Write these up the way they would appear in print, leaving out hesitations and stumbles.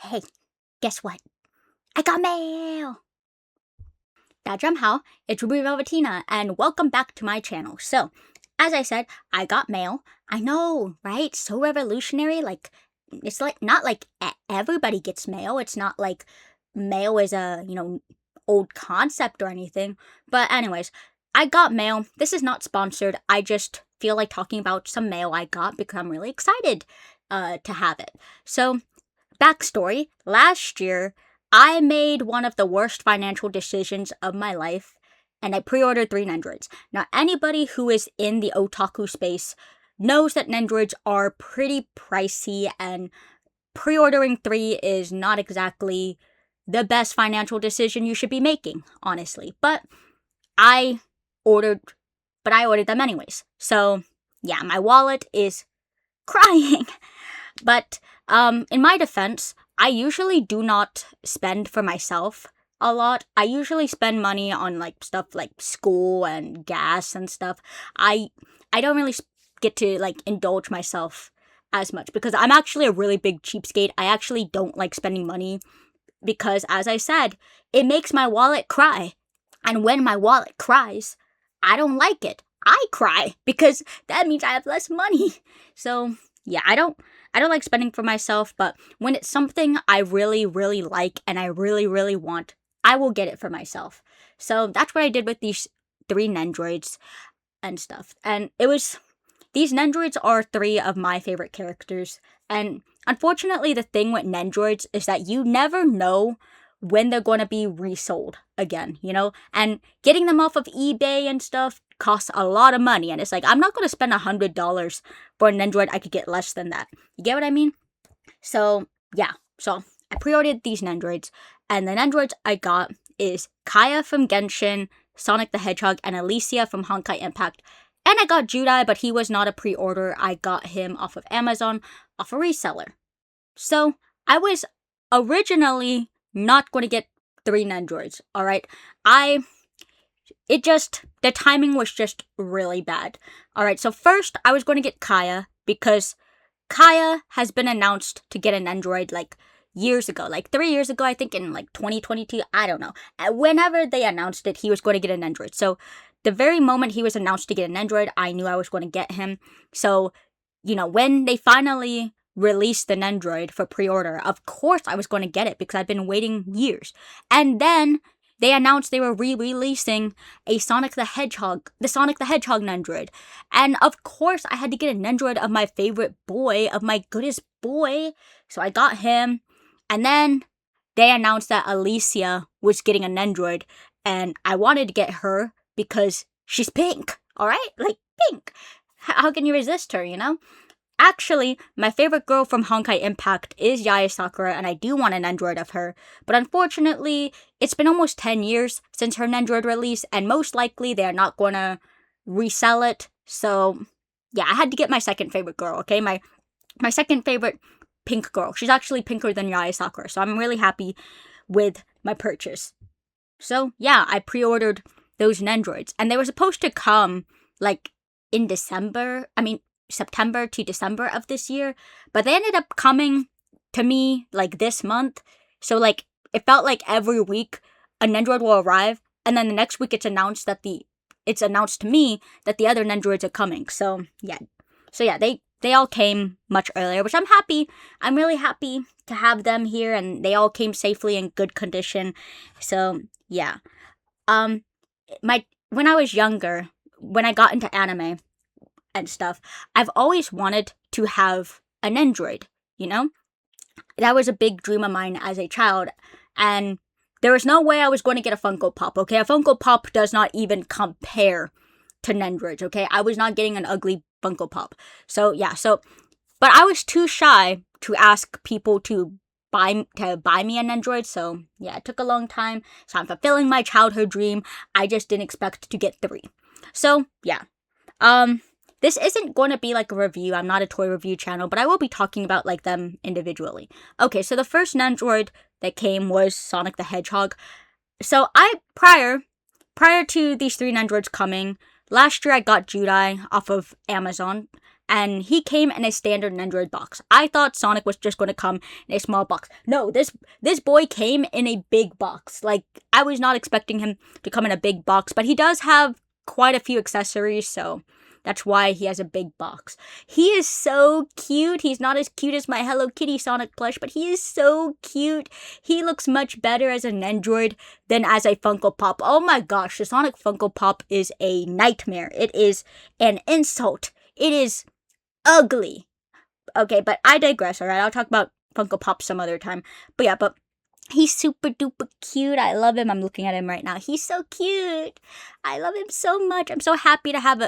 Hey, guess what? I got mail! 大家好, it's Ruby Velvetina, and welcome back to my channel. So, as I said, I got mail. I know, right? So revolutionary. Like, it's like not like everybody gets mail. It's not like mail is a, old concept or anything. But anyways, I got mail. This is not sponsored. I just feel like talking about some mail I got because I'm really excited to have it. So, backstory, last year, I made one of the worst financial decisions of my life, and I pre-ordered 3 Nendroids. Now, anybody who is in the otaku space knows that Nendroids are pretty pricey, and pre-ordering 3 is not exactly the best financial decision you should be making, honestly. But I ordered them anyways. So, yeah, my wallet is crying. But in my defense, I usually do not spend for myself a lot. I usually spend money on like stuff like school and gas and stuff. I don't really get to like indulge myself as much because I'm actually a really big cheapskate. I actually don't like spending money because, as I said, it makes my wallet cry. And when my wallet cries, I don't like it. I cry because that means I have less money. So, yeah, I don't like spending for myself, but when it's something I really, really like and I really, really want, I will get it for myself. So that's what I did with these 3 Nendroids and stuff. And these Nendroids are 3 of my favorite characters. And unfortunately, the thing with Nendroids is that you never know when they're going to be resold again, And getting them off of eBay and stuff costs a lot of money, and it's like, I'm not going to spend $100 for an Nendroid. I could get less than that. You get what I mean? So, yeah. So, I pre-ordered these Nendroids, and the Nendroids I got is Kaya from Genshin, Sonic the Hedgehog, and Alicia from Honkai Impact. And I got Judai, but he was not a pre-order. I got him off of Amazon, off a reseller. So, I was originally not going to get 3 Nendroids, alright? The timing was just really bad. Alright, so first I was going to get Kaya because Kaya has been announced to get an Nendroid like years ago, like 3 years ago, I think in like 2022, I don't know. Whenever they announced it, he was going to get an Nendroid. So the very moment he was announced to get an Nendroid, I knew I was going to get him. So, when they finally released the Nendroid for pre-order, of course I was going to get it because I've been waiting years. And then they announced they were re-releasing the Sonic the Hedgehog Nendroid. And of course I had to get a Nendroid of my favorite boy, of my goodest boy. So I got him. And then they announced that Alicia was getting a Nendroid. And I wanted to get her because she's pink, alright? Like, pink. How can you resist her, Actually, my favorite girl from Honkai Impact is Yae Sakura, and I do want an Nendroid of her. But unfortunately, it's been almost 10 years since her Nendroid release, and most likely they are not going to resell it. So, yeah, I had to get my second favorite girl, okay? My second favorite pink girl. She's actually pinker than Yae Sakura, so I'm really happy with my purchase. So, yeah, I pre-ordered those Nendroids, and they were supposed to come, like, in September to December of this year, but they ended up coming to me like this month. So like it felt like every week a Nendroid will arrive, and then the next week it's announced to me that the other Nendroids are coming. So yeah, they all came much earlier, which I'm happy. I'm really happy to have them here, and they all came safely in good condition. So yeah, when I was younger, when I got into anime and stuff, I've always wanted to have a Nendroid, That was a big dream of mine as a child, and there was no way I was going to get a Funko Pop, okay? A Funko Pop does not even compare to Nendroids, okay? I was not getting an ugly Funko Pop. So, yeah, but I was too shy to ask people to buy me a Nendroid, so, yeah, it took a long time, so I'm fulfilling my childhood dream. I just didn't expect to get 3. So, yeah. This isn't going to be like a review. I'm not a toy review channel, but I will be talking about like them individually. Okay, so the first Nendroid that came was Sonic the Hedgehog. So prior to these 3 Nendroids coming, last year I got Judai off of Amazon. and he came in a standard Nendroid box. I thought Sonic was just going to come in a small box. No, this boy came in a big box. Like, I was not expecting him to come in a big box, but he does have quite a few accessories, so that's why he has a big box. He is so cute. He's not as cute as my Hello Kitty Sonic plush, but he is so cute. He looks much better as a Nendroid than as a Funko Pop. Oh my gosh, the Sonic Funko Pop is a nightmare. It is an insult. It is ugly. Okay, but I digress, alright? I'll talk about Funko Pop some other time. But yeah, but he's super duper cute. I love him. I'm looking at him right now. He's so cute. I love him so much. I'm so happy to have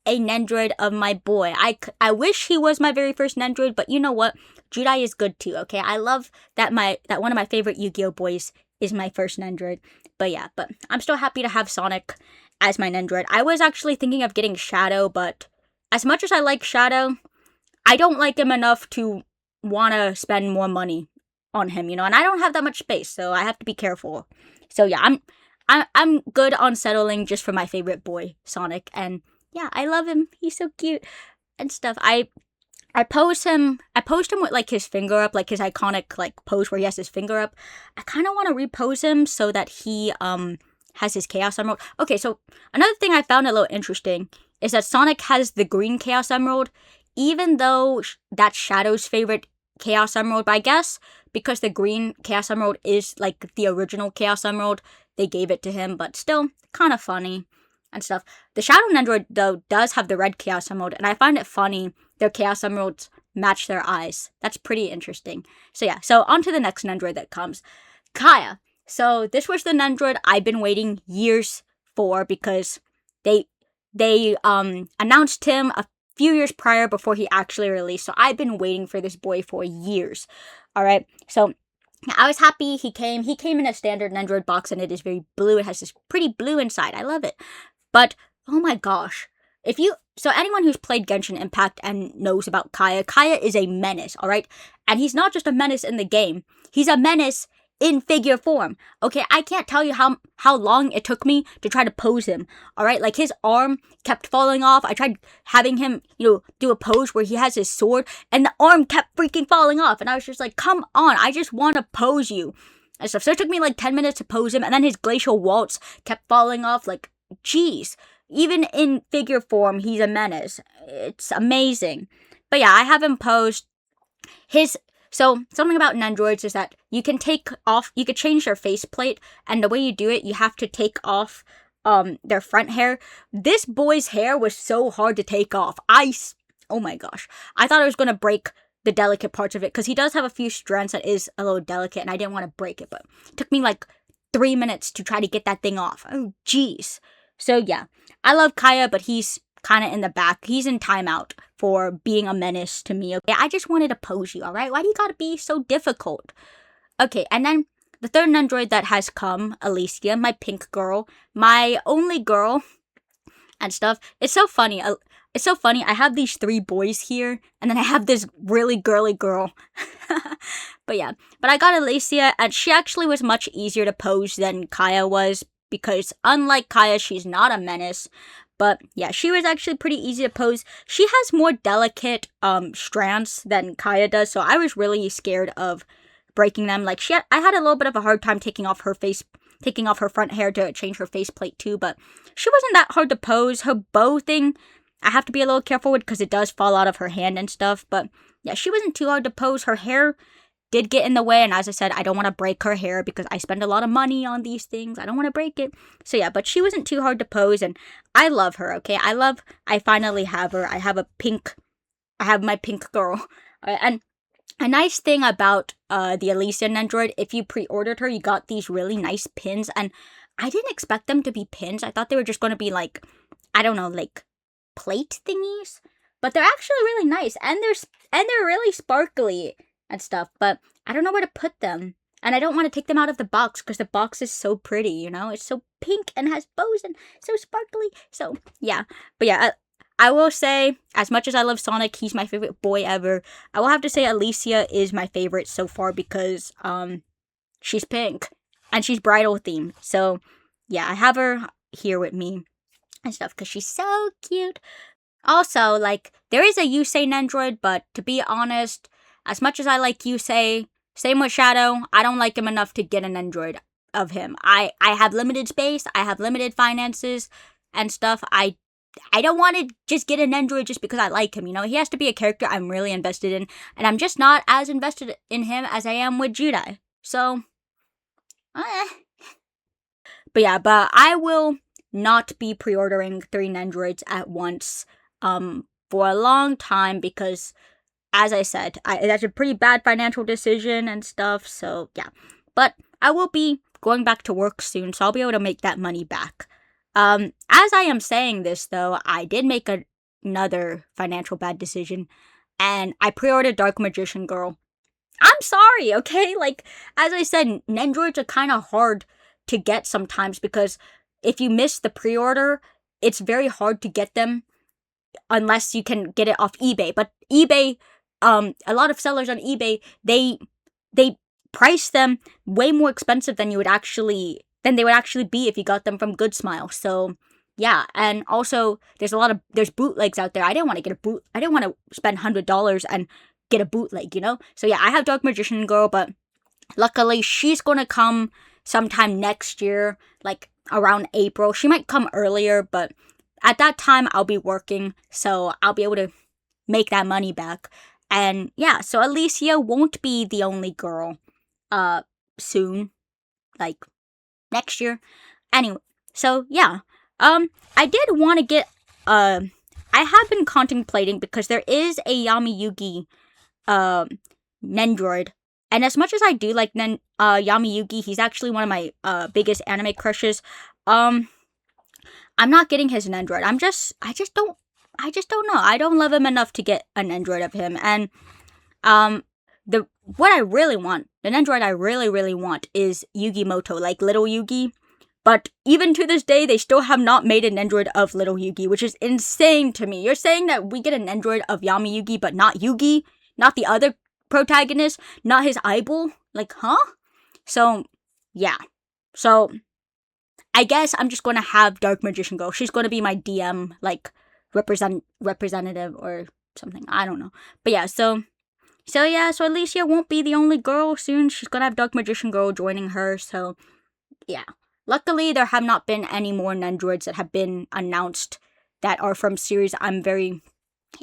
a Nendroid of my boy. I wish he was my very first Nendroid, but you know what? Judai is good too, okay? I love that one of my favorite Yu-Gi-Oh boys is my first Nendroid. But yeah, but I'm still happy to have Sonic as my Nendroid. I was actually thinking of getting Shadow, but as much as I like Shadow, I don't like him enough to want to spend more money on him, and I don't have that much space, so I have to be careful. So yeah, I'm good on settling just for my favorite boy, Sonic, and yeah, I love him. He's so cute and stuff. I post him with like his finger up, like his iconic like pose where he has his finger up. I kind of want to repose him so that he has his Chaos Emerald. Okay, so another thing I found a little interesting is that Sonic has the green Chaos Emerald, even though that's Shadow's favorite Chaos Emerald. But I guess because the green Chaos Emerald is like the original Chaos Emerald, they gave it to him, but still kind of funny and stuff. The Shadow Nendroid, though, does have the red Chaos Emerald, and I find it funny their Chaos Emeralds match their eyes. That's pretty interesting. So yeah, so on to the next Nendroid that comes. Kaya. So this was the Nendroid I've been waiting years for because they announced him a few years prior before he actually released. So I've been waiting for this boy for years. Alright, so I was happy he came. He came in a standard Nendroid box, and it is very blue. It has this pretty blue inside. I love it. But, oh my gosh. Anyone who's played Genshin Impact and knows about Kaya is a menace, alright? And he's not just a menace in the game. He's a menace in figure form. Okay, I can't tell you how long it took me to try to pose him, alright? Like, his arm kept falling off. I tried having him, do a pose where he has his sword, and the arm kept freaking falling off. And I was just like, come on, I just want to pose you. And stuff. So it took me like 10 minutes to pose him, and then his Glacial Waltz kept falling off. Like, jeez. Even in figure form, he's a menace. It's amazing. But yeah, I have him posed. So something about Nendroids is that you can change their faceplate, and the way you do it, you have to take off their front hair. This boy's hair was so hard to take off. Oh my gosh. I thought I was going to break the delicate parts of it, because he does have a few strands that is a little delicate, and I didn't want to break it, but it took me like 3 minutes to try to get that thing off. Oh, jeez. So yeah, I love Kaya, but he's kind of in the back. He's in timeout for being a menace to me. Okay, I just wanted to pose you, alright? Why do you gotta be so difficult? Okay, and then the third Nendroid that has come, Alicia, my pink girl, my only girl, and stuff. It's so funny. I have these 3 boys here, and then I have this really girly girl. But yeah, but I got Alicia, and she actually was much easier to pose than Kaya was, because unlike Kaya, she's not a menace. But yeah, she was actually pretty easy to pose. She has more delicate strands than Kaya does, so I was really scared of breaking them. Like, I had a little bit of a hard time taking off her front hair to change her faceplate too, but she wasn't that hard to pose. Her bow thing, I have to be a little careful with because it does fall out of her hand and stuff, but yeah, she wasn't too hard to pose. Her hair did get in the way, and as I said, I don't want to break her hair because I spend a lot of money on these things. I don't want to break it. So yeah, but she wasn't too hard to pose, and I love her, okay? I finally have her. I have my pink girl. And a nice thing about the Alicia Nendroid, if you pre-ordered her, you got these really nice pins, and I didn't expect them to be pins. I thought they were just going to be like, I don't know, like plate thingies, but they're actually really nice, and they're really sparkly and stuff, but I don't know where to put them, and I don't want to take them out of the box because the box is so pretty, it's so pink and has bows and so sparkly. So yeah, but yeah, I will say, as much as I love Sonic, he's my favorite boy ever. I will have to say Alicia is my favorite so far because she's pink and she's bridal themed. So yeah, I have her here with me and stuff because she's so cute. Also, like, there is a Yusei Nendroid, but to be honest, as much as I like Yusei, same with Shadow, I don't like him enough to get an Nendroid of him. I have limited space, I have limited finances and stuff. I don't want to just get an Nendroid just because I like him, you know? He has to be a character I'm really invested in, and I'm just not as invested in him as I am with Judai. So, eh. But I will not be pre-ordering 3 Nendroids at once for a long time because, as I said, that's a pretty bad financial decision and stuff, so yeah. But I will be going back to work soon, so I'll be able to make that money back. As I am saying this, though, I did make another financial bad decision, and I pre-ordered Dark Magician Girl. I'm sorry, okay? Like, as I said, Nendroids are kind of hard to get sometimes because if you miss the pre-order, it's very hard to get them unless you can get it off eBay. But eBay, a lot of sellers on eBay, they price them way more expensive than they would actually be if you got them from Good Smile. So yeah, and also there's bootlegs out there. I didn't want to spend $100 and get a bootleg, you know? So yeah, I have Dark Magician Girl, but luckily she's gonna come sometime next year, like around April. She might come earlier, but at that time I'll be working, so I'll be able to make that money back. And yeah, so Alicia won't be the only girl soon, like next year. Anyway, so yeah, I did want to get I have been contemplating because there is a Yami Yugi Nendroid, and as much as I do like Yami Yugi, he's actually one of my biggest anime crushes. I'm not getting his Nendroid. I just don't know. I don't love him enough to get an Nendroid of him. And the Nendroid I really want is Yugi Moto, like Little Yugi. But even to this day, they still have not made an Nendroid of Little Yugi, which is insane to me. You're saying that we get an Nendroid of Yami Yugi, but not Yugi? Not the other protagonist? Not his eyeball? Like, huh? So, yeah. So, I guess I'm just going to have Dark Magician Girl. She's going to be my DM, like, representative or something. I don't know. But yeah, so Alicia won't be the only girl soon. She's going to have Dark Magician Girl joining her, so, yeah. Luckily, there have not been any more Nendroids that have been announced that are from series I'm very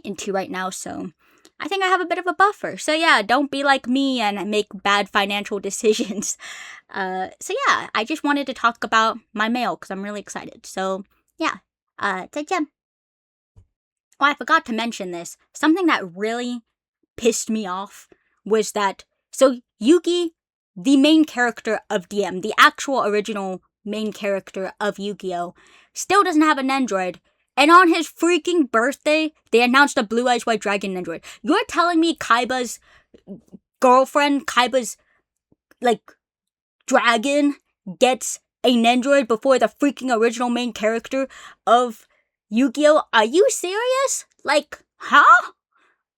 into right now, so I think I have a bit of a buffer. So yeah, don't be like me and make bad financial decisions. So yeah, I just wanted to talk about my mail because I'm really excited. So yeah, 再见. Oh, I forgot to mention this. Something that really pissed me off was that, so Yugi, the main character of DM, the actual original main character of Yu-Gi-Oh, still doesn't have an Nendroid. And on his freaking birthday, they announced a Blue Eyes White Dragon Nendroid. You're telling me Kaiba's girlfriend, Kaiba's, like, dragon gets a Nendroid before the freaking original main character of Yu-Gi-Oh? Are you serious? Like, huh?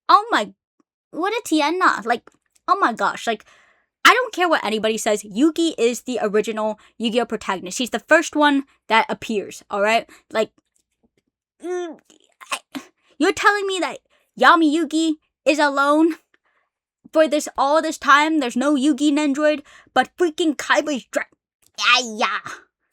Oh my, what a tiana. Like, oh my gosh, like, I don't care what anybody says, Yugi is the original Yu-Gi-Oh protagonist. He's the first one that appears, alright? Like, you're telling me that Yami Yugi is alone for all this time? There's no Yugi Nendroid, but freaking Kaiba's yeah.